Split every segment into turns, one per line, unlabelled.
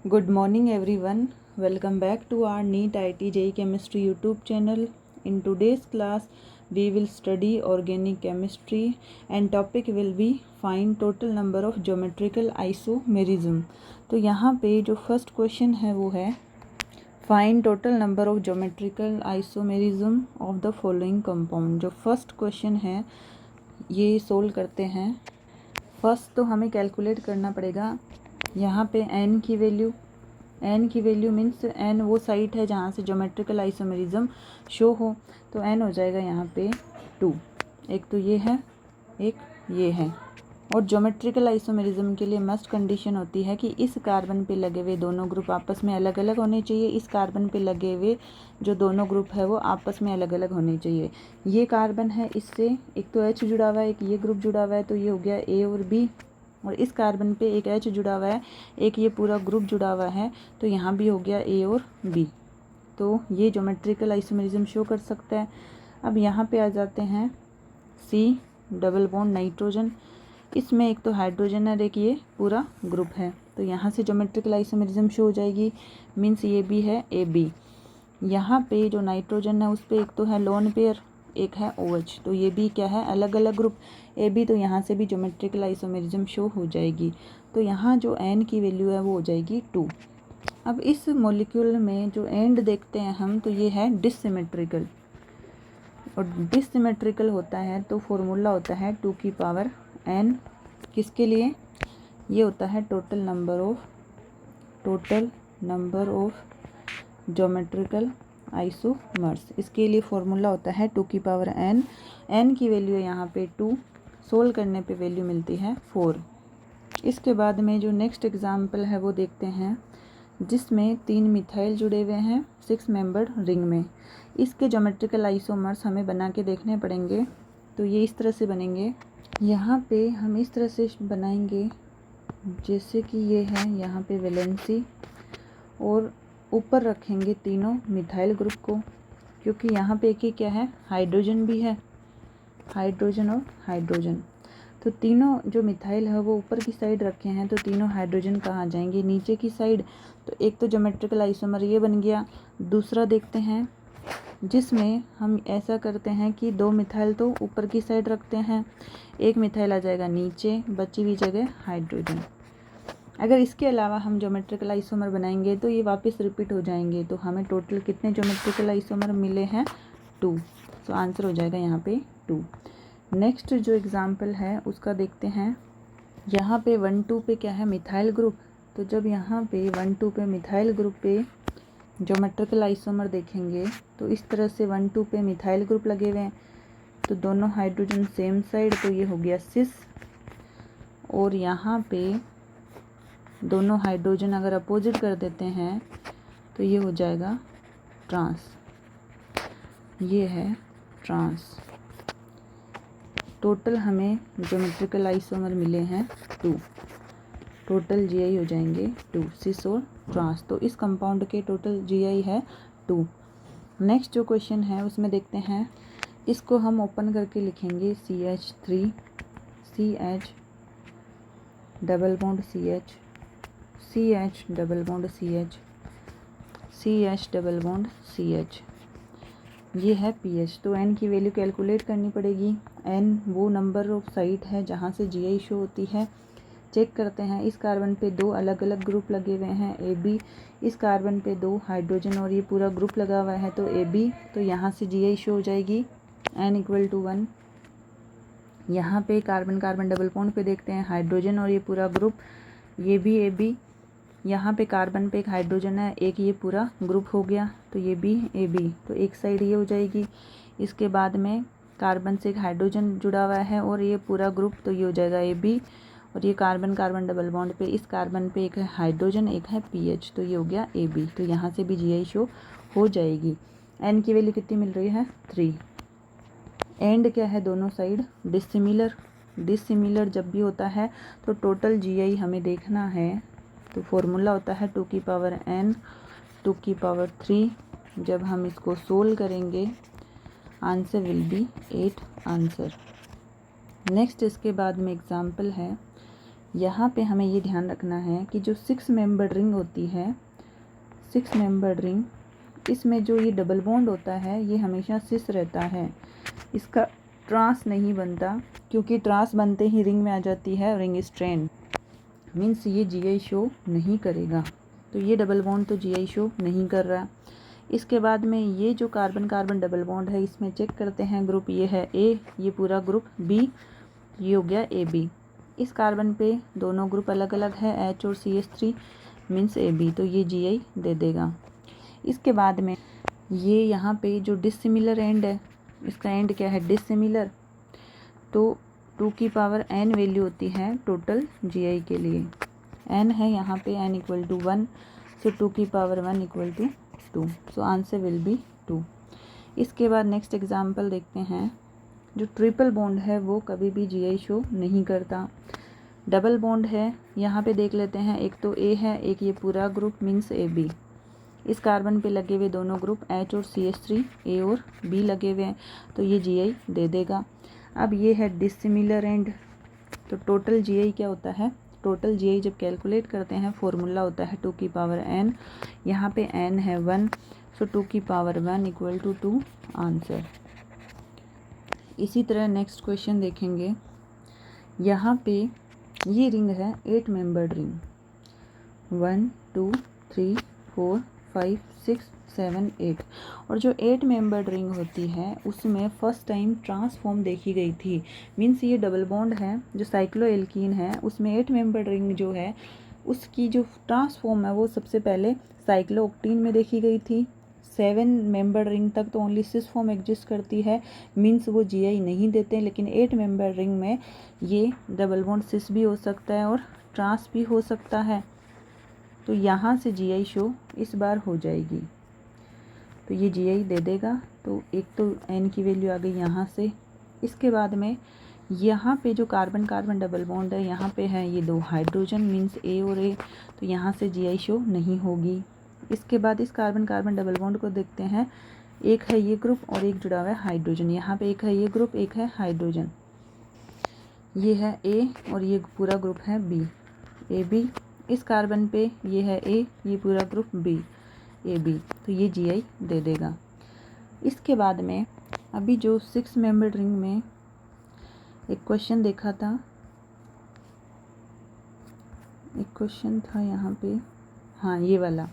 Good morning everyone. Welcome back to our NEET IT JEE Chemistry YouTube channel. In today's class we will study organic chemistry and topic will be find total number of geometrical isomerism. तो यहाँ पे जो first question है वो है find total number of geometrical isomerism of the following compound. जो first question है ये सोल्व करते हैं। फर्स्ट तो हमें कैलकुलेट करना पड़ेगा यहाँ पे n की वैल्यू मीन्स n वो साइट है जहाँ से ज्योमेट्रिकल आइसोमेरिज्म शो हो, तो n हो जाएगा यहाँ पे 2। एक तो ये है, एक ये है। और ज्योमेट्रिकल आइसोमेरिज्म के लिए मस्ट कंडीशन होती है कि इस कार्बन पे लगे हुए दोनों ग्रुप आपस में अलग अलग होने चाहिए, इस कार्बन पे लगे हुए जो दोनों ग्रुप है वो आपस में अलग अलग होने चाहिए। ये कार्बन है, इससे एक तो H जुड़ा हुआ है, एक ये ग्रुप जुड़ा हुआ है, तो ये हो गया A और B। और इस कार्बन पे एक H जुड़ा हुआ है, एक ये पूरा ग्रुप जुड़ा हुआ है, तो यहाँ भी हो गया A और B। तो ये ज्योमेट्रिकल आइसोमेरिज्म शो कर सकता है। अब यहाँ पे आ जाते हैं C डबल बॉन्ड नाइट्रोजन। इसमें एक तो हाइड्रोजन और एक ये पूरा ग्रुप है, तो यहाँ से ज्योमेट्रिकल आइसोमेरिज्म शो हो जाएगी। मीन्स ये भी है AB। यहाँ पे जो नाइट्रोजन है उस पर एक तो है लोन पेयर, एक है OH, तो ये भी क्या है अलग अलग ग्रुप AB, तो यहाँ से भी ज्योमेट्रिकल आइसोमेरिज्म शो हो जाएगी। तो यहाँ जो n की वैल्यू है वो हो जाएगी 2। अब इस मॉलिक्यूल में जो एंड देखते हैं हम, तो ये है डिससिमेट्रिकल, और डिससिमेट्रिकल होता है तो फॉर्मूला होता है 2 की पावर n। किसके लिए? ये होता है total number of geometrical isomers. इसके लिए फॉर्मूला होता है 2 की पावर n। n की वैल्यू है यहाँ पे 2, सोल्व करने पे वैल्यू मिलती है 4। इसके बाद में जो नेक्स्ट एग्जाम्पल है वो देखते हैं, जिसमें 3 मिथाइल जुड़े हुए हैं 6 मेंबर्ड रिंग में। इसके ज्योमेट्रिकल आइसोमर्स हमें बना के देखने पड़ेंगे। तो ये इस तरह से बनेंगे। यहाँ पे हम इस तरह से बनाएंगे जैसे कि ये है यहाँ पे वैलेंसी, और ऊपर रखेंगे तीनों मिथाइल ग्रुप को, क्योंकि यहाँ पे एक ही क्या है हाइड्रोजन भी है, हाइड्रोजन और हाइड्रोजन। तो तीनों जो मिथाइल है वो ऊपर की साइड रखे हैं, तो तीनों हाइड्रोजन कहाँ जाएंगे? नीचे की साइड। तो एक तो ज्योमेट्रिकल आइसोमर ये बन गया। दूसरा देखते हैं जिसमें हम ऐसा करते हैं कि 2 मिथाइल तो ऊपर की साइड रखते हैं, एक मिथाइल आ जाएगा नीचे, बची हुई जगह हाइड्रोजन। अगर इसके अलावा हम ज्योमेट्रिकल आइसोमर बनाएंगे तो ये वापस रिपीट हो जाएंगे। तो हमें टोटल कितने ज्योमेट्रिकल आइसोमर मिले हैं? 2। तो आंसर हो जाएगा यहाँ पे 2। नेक्स्ट जो एग्जाम्पल है उसका देखते हैं। यहाँ पे 1-2 पे क्या है मिथाइल ग्रुप, तो जब यहाँ पे 1-2 पे मिथाइल ग्रुप पे ज्योमेट्रिकल आइसोमर देखेंगे तो इस तरह से 1-2 पे मिथाइल ग्रुप लगे हुए हैं, तो दोनों हाइड्रोजन सेम साइड, तो ये हो गया सिस। और यहाँ पे दोनों हाइड्रोजन अगर अपोजिट कर देते हैं तो ये हो जाएगा ट्रांस, ये है ट्रांस। टोटल हमें ज्योमेट्रिकल आइसोमर मिले हैं 2। टोटल GI हो जाएंगे 2, सिस और ट्रांस। तो इस कंपाउंड के टोटल GI है 2। नेक्स्ट जो क्वेश्चन है उसमें देखते हैं, इसको हम ओपन करके लिखेंगे CH3 CH double bond CH CH double bond CH CH double bond CH। ये है pH। तो n की वैल्यू कैलकुलेट करनी पड़ेगी। n वो नंबर ऑफ साइट है जहाँ से GI शो होती है। चेक करते हैं, इस कार्बन पे 2 अलग अलग ग्रुप लगे हुए हैं AB, इस कार्बन पे 2 हाइड्रोजन और ये पूरा ग्रुप लगा हुआ है, तो AB। तो यहाँ से GI शो हो जाएगी n = 1। यहाँ पे कार्बन कार्बन डबल बॉन्ड पे देखते हैं हाइड्रोजन और ये पूरा ग्रुप, ये भी AB। यहाँ पे कार्बन पे एक हाइड्रोजन है, एक ये पूरा ग्रुप हो गया, तो ये भी AB, तो एक साइड ये हो जाएगी। इसके बाद में कार्बन से एक हाइड्रोजन जुड़ा हुआ है और ये पूरा ग्रुप, तो ये हो जाएगा AB। और ये कार्बन कार्बन डबल बॉन्ड पे इस कार्बन पे एक है हाइड्रोजन, एक है PH, तो ये हो गया AB। तो यहाँ से भी GI शो हो जाएगी। n की वैल्यू कितनी मिल रही है? 3। एंड क्या है दोनों साइड? डिससिमिलर जब भी होता है तो टोटल GI हमें देखना है, तो फॉर्मूला होता है 2 की पावर n 2 की पावर 3। जब हम इसको सोल्व करेंगे answer will B 8 answer. Next इसके बाद में एग्जाम्पल है, यहाँ पे हमें ये ध्यान रखना है कि जो 6 मेंबर्ड रिंग होती है, 6 मेंबर्ड रिंग, इसमें जो ये डबल बॉन्ड होता है ये हमेशा सिस रहता है, इसका ट्रांस नहीं बनता, क्योंकि ट्रांस बनते ही रिंग में आ जाती है रिंग स्ट्रैंड, मीन्स ये जीआई शो नहीं करेगा। तो ये डबल बॉन्ड तो जीआई शो नहीं कर रहा। इसके बाद में ये जो कार्बन कार्बन डबल बॉन्ड है, इसमें चेक करते हैं ग्रुप, ये है ए, ये पूरा ग्रुप बी, ये हो गया ए बी। इस कार्बन पे दोनों ग्रुप अलग अलग है, एच और CH3 मीन्स ए बी, तो ये जीआई दे देगा। इसके बाद में ये यहाँ पे जो डिसिमिलर एंड है, इसका एंड क्या है, डिसिमिलर, तो 2 की पावर n वैल्यू होती है टोटल जीआई के लिए, n है यहाँ पे n इक्वल टू 1, सो 2 की power 1 equal to 2, so answer will be 2। इसके बाद नेक्स्ट एग्जांपल देखते हैं। जो ट्रिपल बॉन्ड है वो कभी भी जीआई शो नहीं करता। डबल बॉन्ड है, यहाँ पे देख लेते हैं, एक तो ए है, एक ये पूरा ग्रुप मीन्स ए बी। इस कार्बन पे लगे हुए दोनों ग्रुप एच और CH3, ए और बी लगे हुए हैं, तो ये जीआई दे देगा। अब ये है डिसिमिलर एंड, तो टोटल जीआई क्या होता है, टोटल जीआई जब कैलकुलेट करते हैं फॉर्मूला होता है 2 की पावर n, यहाँ पे n है 1, सो 2 की पावर 1 इक्वल टू 2 आंसर। इसी तरह नेक्स्ट क्वेश्चन देखेंगे। यहाँ पे ये रिंग है 8 मेंबर्ड रिंग, 1 2 3 4 5 6 7 8, और जो 8 मेंबर्ड रिंग होती है उसमें फर्स्ट टाइम ट्रांसफॉर्म देखी गई थी, मीन्स ये डबल बॉन्ड है जो साइक्लोएल्कीन है, उसमें 8 मेंबर्ड रिंग जो है उसकी जो ट्रांसफॉर्म है वो सबसे पहले साइक्लोऑक्टीन में देखी गई थी। 7 मेंबर्ड रिंग तक तो ओनली सिस फॉर्म एग्जिस्ट करती है, मीन्स वो जीआई नहीं देते, लेकिन 8 मेंबर्ड रिंग में ये डबल बॉन्ड सिस भी हो सकता है और ट्रांस भी हो सकता है, तो यहाँ से जीआई शो इस बार हो जाएगी, तो ये जीआई दे देगा। तो एक तो n की वैल्यू आ गई यहाँ से। इसके बाद में यहाँ पे जो कार्बन कार्बन डबल बॉन्ड है, यहाँ पे है ये 2 हाइड्रोजन मीन्स ए और ए, तो यहाँ से जीआई शो नहीं होगी। इसके बाद इस कार्बन कार्बन डबल बॉन्ड को देखते हैं, एक है ये ग्रुप और एक जुड़ा हुआ है हाइड्रोजन, यहाँ पे एक है ये ग्रुप, एक है हाइड्रोजन, ये है ए और ये पूरा ग्रुप है बी, ए बी। इस कार्बन पे ये है ए, ये पूरा ग्रुप बी, ए बी, तो ये जीआई दे देगा। इसके बाद में अभी जो 6 मेंबर्ड रिंग में एक क्वेश्चन देखा था, एक क्वेश्चन था यहाँ पे, हाँ ये वाला,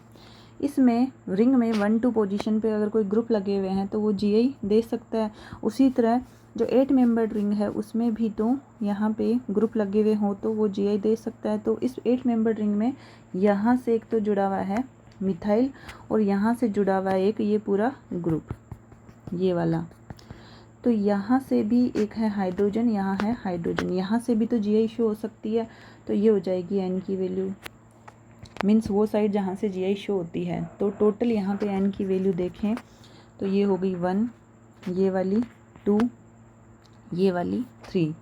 इसमें रिंग में 1-2 पोजीशन पे अगर कोई ग्रुप लगे हुए हैं तो वो जीआई दे सकता है। उसी तरह जो 8 मेंबर्ड रिंग है उसमें भी तो यहाँ पे ग्रुप लगे हुए हों तो वो जीआई दे सकता है। तो इस 8 मेंबर्ड रिंग में यहाँ से एक तो जुड़ा हुआ है मिथाइल और यहाँ से जुड़ा हुआ है एक ये पूरा ग्रुप, ये वाला, तो यहाँ से भी एक है हाइड्रोजन, यहाँ है हाइड्रोजन, यहाँ से भी तो जीआई शो हो सकती है, तो ये हो जाएगी n की वैल्यू, मीन्स वो साइड जहाँ से जीआई शो होती है। तो टोटल यहाँ पे n की वैल्यू देखें तो ये हो गई 1, ये वाली 2, ये वाली 3,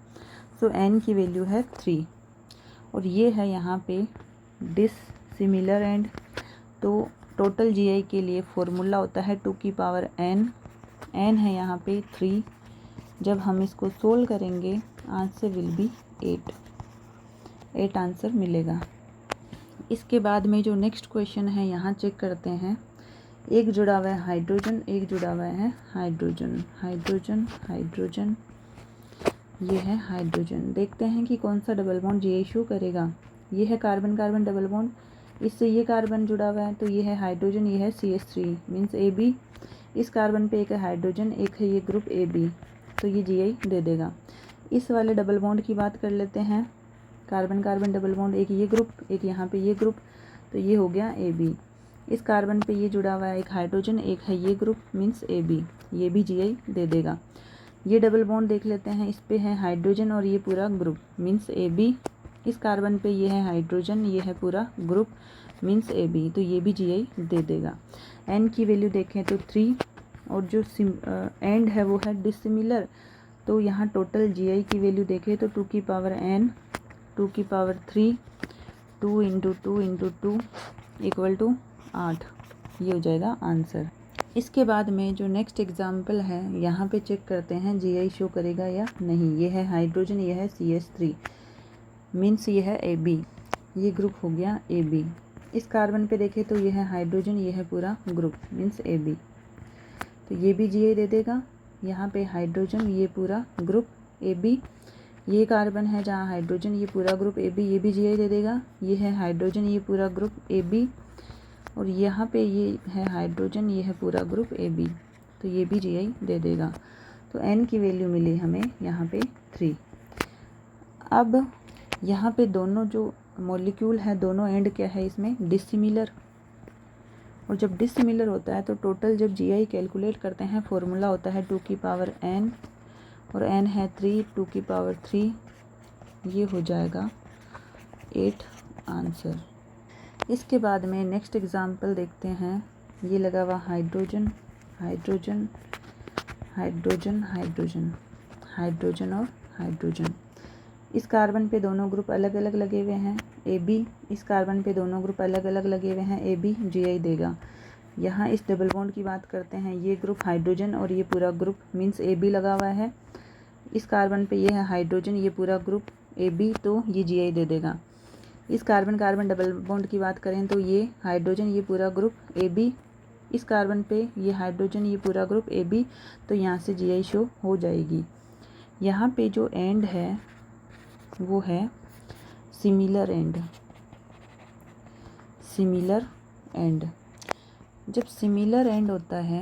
सो n की वैल्यू है 3। और ये है यहाँ पे डिसिमिलर एंड, तो टोटल जीआई के लिए फॉर्मूला होता है 2 की पावर n, n है यहाँ पे 3, जब हम इसको सोल्व करेंगे आंसर विल बी 8 आंसर मिलेगा। इसके बाद में जो नेक्स्ट क्वेश्चन है यहाँ चेक करते हैं, एक जुड़ा हुआ है हाइड्रोजन, एक जुड़ा हुआ है हाइड्रोजन, हाइड्रोजन हाइड्रोजन, ये है हाइड्रोजन। देखते हैं कि कौन सा डबल बॉन्ड जीआई शो करेगा। ये है कार्बन कार्बन डबल बॉन्ड, इससे ये कार्बन जुड़ा हुआ है तो ये है हाइड्रोजन, ये है CH3 मीन्स ए बी। इस कार्बन पे एक है हाइड्रोजन, एक है ये ग्रुप ए बी, तो ये जीआई दे देगा। इस वाले डबल बॉन्ड की बात कर लेते हैं, कार्बन कार्बन डबल बॉन्ड, एक ये ग्रुप, एक यहाँ पे ये ग्रुप, तो ये हो गया ए बी। इस कार्बन पे ये जुड़ा हुआ है एक हाइड्रोजन, एक है ये ग्रुप मीन्स ए बी, ये भी जीआई दे देगा। ये डबल बॉन्ड देख लेते हैं, इस पे है हाइड्रोजन और ये पूरा ग्रुप मीन्स ए बी। इस कार्बन पे ये है हाइड्रोजन, ये है पूरा ग्रुप मीन्स ए बी, तो ये भी जीआई दे देगा। n की वैल्यू देखें तो 3, और जो एंड है वो है डिसिमिलर, तो यहाँ टोटल जीआई की वैल्यू देखें तो 2 की पावर n, 2 की power 3, 2 into 2 into 2 equal to 8, ये हो जाएगा आंसर। इसके बाद में जो नेक्स्ट एग्जाम्पल है यहाँ पे चेक करते हैं जीआई शो करेगा या नहीं। ये है हाइड्रोजन, ये है CH3, मीन्स ये है AB, ये ग्रुप हो गया AB। इस कार्बन पे देखें तो ये है हाइड्रोजन, ये है पूरा ग्रुप मीन्स AB, तो ये भी GI दे देगा। यहाँ पे हाइड्रोजन, ये पूरा ग्रुप AB, ये कार्बन है जहाँ हाइड्रोजन, ये पूरा ग्रुप AB, ये भी GI दे देगा। ये है हाइड्रोजन, ये पूरा ग्रुप AB, और यहाँ पे ये है हाइड्रोजन, ये है पूरा ग्रुप AB, तो ये भी GI दे देगा। तो N की वैल्यू मिली हमें यहाँ पे 3। अब यहाँ पे दोनों जो मॉलिक्यूल है, दोनों एंड क्या है इसमें, डिसिमिलर, और जब डिसिमिलर होता है तो टोटल जब GI कैलकुलेट करते हैं फॉर्मूला होता है 2 की पावर N, और N है 3, 2 की पावर 3, ये हो जाएगा 8 आंसर। इसके बाद में नेक्स्ट एग्जांपल देखते हैं। ये लगा हुआ hydrogen, hydrogen, hydrogen, hydrogen, hydrogen और हाइड्रोजन। इस कार्बन पे दोनों ग्रुप अलग अलग लगे हुए हैं AB, इस कार्बन पे दोनों ग्रुप अलग अलग लगे हुए हैं AB, GI देगा। यहाँ इस डबल बॉन्ड की बात करते हैं, ये ग्रुप हाइड्रोजन और ये पूरा ग्रुप मीन्स AB लगा हुआ है। इस कार्बन पे ये है हाइड्रोजन, ये पूरा ग्रुप AB, तो ये GI दे देगा। इस कार्बन कार्बन डबल बॉन्ड की बात करें तो ये हाइड्रोजन, ये पूरा ग्रुप AB, इस कार्बन पे ये हाइड्रोजन, ये पूरा ग्रुप AB, तो यहाँ से GI शो हो जाएगी। यहाँ पे जो एंड है वो है सिमिलर एंड, सिमिलर एंड। जब सिमिलर एंड होता है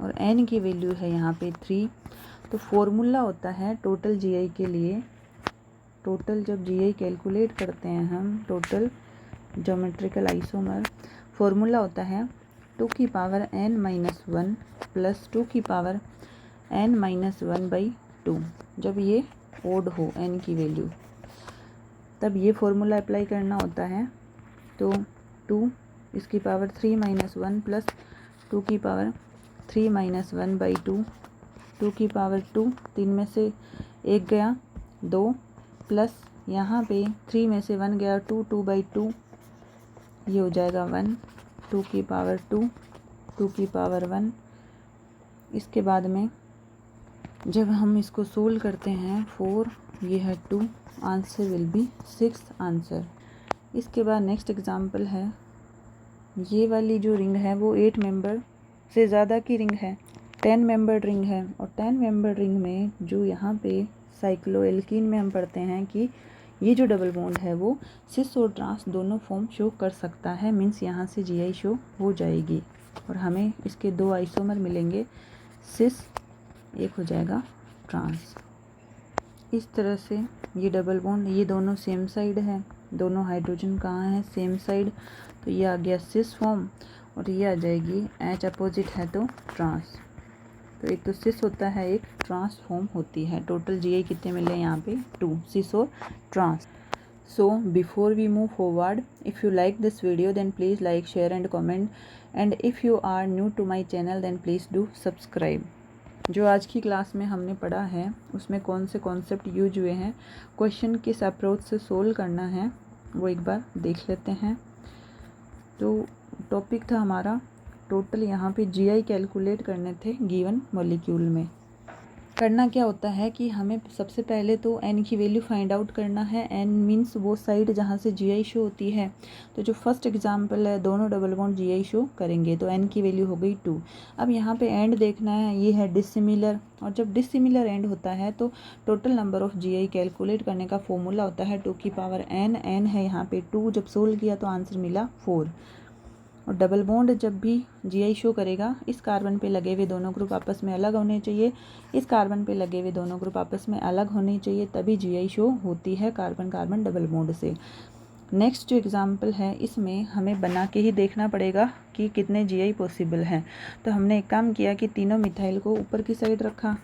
और N की वैल्यू है यहाँ पे 3, तो फॉर्मूला होता है टोटल GI के लिए, टोटल जब GI कैलकुलेट करते हैं हम, टोटल ज्योमेट्रिकल आइसोमर, फॉर्मूला होता है 2 की पावर N-1 प्लस 2 की पावर N-1/2। जब ये ओड हो N की वैल्यू, तब ये फॉर्मूला अप्लाई करना होता है। तो 2 इसकी पावर 3-1 प्लस 2 की पावर 3-1/2, 2 की पावर 2, 3 में से 1 गया 2, प्लस यहाँ पे 3 में से 1 गया 2, 2/2, ये हो जाएगा 1, 2 की पावर 2, 2 की पावर 1। इसके बाद में जब हम इसको सोल्व करते हैं 4, ये है 2, आंसर विल बी 6 आंसर। इसके बाद नेक्स्ट एग्जांपल है, ये वाली जो रिंग है वो 8 मेंबर से ज़्यादा की रिंग है, 10 मेंबर रिंग है, और 10 मेंबर रिंग में जो यहाँ पे साइक्लोएल्कीन में हम पढ़ते हैं कि ये जो डबल बॉन्ड है वो सिस और ट्रांस दोनों फॉर्म शो कर सकता है, मीन्स यहाँ से GI शो हो जाएगी, और हमें इसके 2 आइसोमर मिलेंगे, सिस, एक हो जाएगा ट्रांस। इस तरह से ये डबल बॉन्ड, ये दोनों सेम साइड है, दोनों हाइड्रोजन कहाँ है, सेम साइड, तो ये आ गया सिस फॉर्म, और ये आ जाएगी H अपोजिट है तो ट्रांस। तो एक तो सिस होता है, एक ट्रांस फॉर्म होती है। टोटल GI कितने मिले यहाँ पे, 2, सिस और trans. So before we move forward, if you like this video then please like, share and comment, and if you are new to my channel then please do subscribe। जो आज की class में हमने पढ़ा है उसमें कौन से कॉन्सेप्ट यूज हुए हैं, क्वेश्चन किस अप्रोच से सोल्व करना है, वो एक बार देख लेते हैं। तो टॉपिक था हमारा टोटल, यहाँ पे GI कैलकुलेट करने थे गिवन मॉलिक्यूल में। करना क्या होता है कि हमें सबसे पहले तो N की वैल्यू फाइंड आउट करना है। N मीन्स वो साइड जहाँ से GI शो होती है। तो जो फर्स्ट एग्जांपल है, दोनों डबल बॉन्ड GI शो करेंगे, तो N की वैल्यू हो गई 2। अब यहाँ पे एंड देखना है, ये है डिसिमिलर, और जब डिसिमिलर एंड होता है तो total number of GI calculate करने का फॉर्मूला होता है 2 की पावर N, N है यहाँ पे 2, जब सोल्व किया तो आंसर मिला 4। और डबल बॉन्ड जब भी GI शो करेगा, इस कार्बन पे लगे हुए दोनों ग्रुप आपस में अलग होने चाहिए, इस कार्बन पे लगे हुए दोनों ग्रुप आपस में अलग होने चाहिए, तभी GI शो होती है कार्बन कार्बन डबल बॉन्ड से। नेक्स्ट जो एग्जांपल है, इसमें हमें बना के ही देखना पड़ेगा कि कितने GI पॉसिबल हैं। तो हमने एक काम किया कि तीनों मिथाइल को ऊपर की साइड रखा,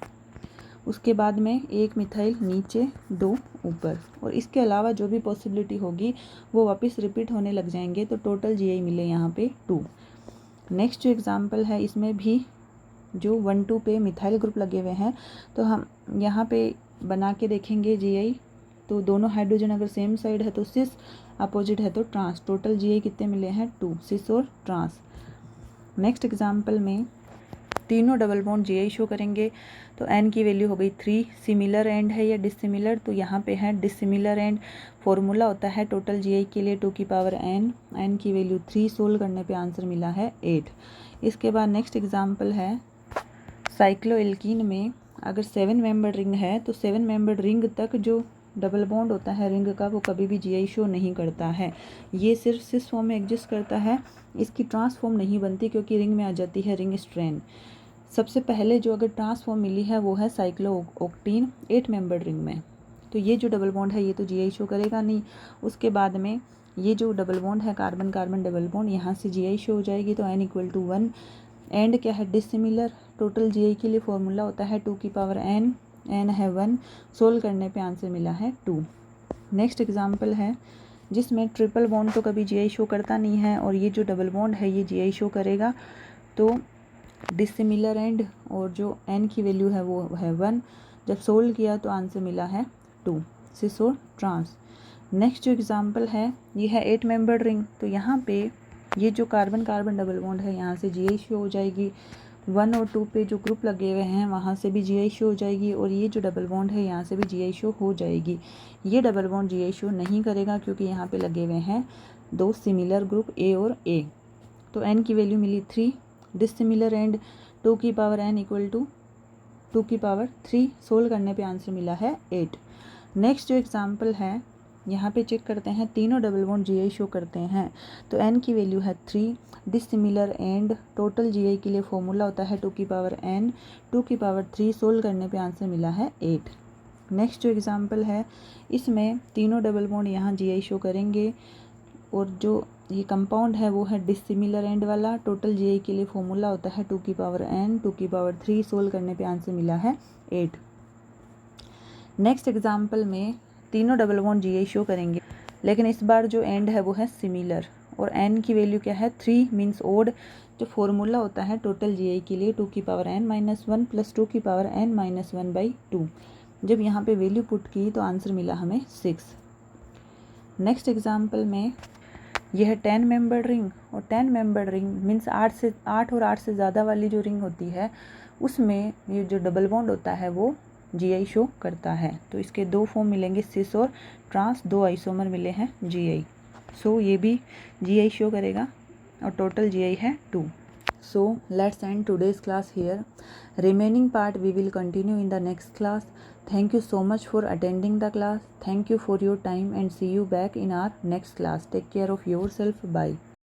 उसके बाद में एक मिथाइल नीचे, 2 ऊपर, और इसके अलावा जो भी पॉसिबिलिटी होगी वो वापस रिपीट होने लग जाएंगे, तो टोटल GI मिले यहाँ पे 2। नेक्स्ट जो एग्जांपल है, इसमें भी जो 1, 2 पे मिथाइल ग्रुप लगे हुए हैं, तो हम यहाँ पे बना के देखेंगे GI। तो दोनों हाइड्रोजन अगर सेम साइड है तो सिस, अपोजिट है तो ट्रांस। टोटल GI कितने मिले हैं, 2, सिस और ट्रांस। नेक्स्ट एग्जाम्पल में तीनों double bond G I show करेंगे। तो एन की वैल्यू हो गई 3, सिमिलर एंड है या डिसिमिलर, तो यहाँ पे है डिसिमिलर एंड। फॉर्मूला होता है टोटल जी आई के लिए 2 की पावर एन, एन की वैल्यू 3, सोल्व करने पे आंसर मिला है 8। इसके बाद नेक्स्ट एग्जाम्पल है साइक्लोएल्कीन में अगर 7 मेंबर रिंग है तो 7 मेंबर रिंग तक जो डबल बॉन्ड होता है रिंग का वो कभी भी जी आई शो नहीं करता है। ये सिर्फ सिस फॉर्म में एग्जिस्ट करता है, इसकी ट्रांसफॉर्म नहीं बनती क्योंकि रिंग में आ जाती है रिंग स्ट्रेन। सबसे पहले जो अगर ट्रांसफॉर्म मिली है वो है साइक्लोओक्टेन 8 मेंबर रिंग में। तो ये जो डबल बॉन्ड है ये तो जी आई शो करेगा नहीं। उसके बाद में ये जो डबल बॉन्ड है कार्बन कार्बन डबल बॉन्ड, यहाँ से जी आई शो हो जाएगी। तो n इक्वल टू 1। एंड क्या है डिसिमिलर, टोटल जी आई के लिए फॉर्मूला होता है 2 की पावर n, n है 1, सोल्व करने पे आंसर मिला है 2। नेक्स्ट एग्जाम्पल है जिसमें ट्रिपल बॉन्ड तो कभी जी आई शो करता नहीं है और ये जो डबल बॉन्ड है ये जी आई शो करेगा। तो डिसिमिलर एंड और जो n की वैल्यू है वो है 1, जब सोल्व किया तो आंसर मिला है 2, सिस और ट्रांस। नेक्स्ट जो एग्जाम्पल है ये है 8 मेंबर रिंग। तो यहाँ पे ये जो कार्बन कार्बन डबल बॉन्ड है यहाँ से जी आई शो हो जाएगी। 1 और 2 पे जो ग्रुप लगे हुए हैं वहाँ से भी जी आई शो हो जाएगी और ये जो डबल बॉन्ड है यहाँ से भी जी आई शो हो जाएगी। ये double bond G I show नहीं करेगा क्योंकि यहाँ पे लगे हुए हैं 2 सिमिलर ग्रुप ए और ए। तो n की वैल्यू मिली 3, डिसिमिलर एंड 2 की पावर n इक्वल टू 2 की पावर 3, सोल्व करने पे आंसर मिला है 8। नेक्स्ट जो एग्जाम्पल है यहाँ पे चेक करते हैं तीनों double bond G I show करते हैं। तो n की वैल्यू है 3, dissimilar and total G I के लिए फॉर्मूला होता है 2 की पावर n, 2 की पावर 3, सोल्व करने पे आंसर मिला है 8। नेक्स्ट जो एग्जाम्पल है इसमें तीनों डबल बॉन्ड यहाँ जी आई शो करेंगे और जो ये कंपाउंड है वो है डिसिमिलर एंड वाला, टोटल जी आई के लिए फॉर्मूला होता है 2 की पावर n, 2 की पावर 3, सोल्व करने पे आंसर मिला है 8। नेक्स्ट एग्जाम्पल में तीनों double bond G I show करेंगे लेकिन इस बार जो एंड है वो है सिमिलर और n की वैल्यू क्या है 3 मीन्स ओड। जो फॉर्मूला होता है टोटल जी आई के लिए 2 की पावर n माइनस 1 प्लस 2 की पावर n माइनस 1 बाई 2। जब यहाँ पे वैल्यू पुट की तो आंसर मिला हमें 6। नेक्स्ट एग्जाम्पल में यह है 10 मेंबर रिंग और 10 मेंबर रिंग मीन्स 8 और 8 से ज़्यादा वाली जो रिंग होती है उसमें ये जो डबल बॉन्ड होता है वो जी आई शो करता है। तो इसके दो फॉर्म मिलेंगे सिस और ट्रांस, 2 आइसोमर मिले हैं जी आई। सो ये भी जी आई शो करेगा और टोटल जी आई है 2। So let's end today's class here, remaining part we will continue in the next class. Thank you so much for attending the class. Thank you for your time and see you back in our next class. Take care of yourself. Bye.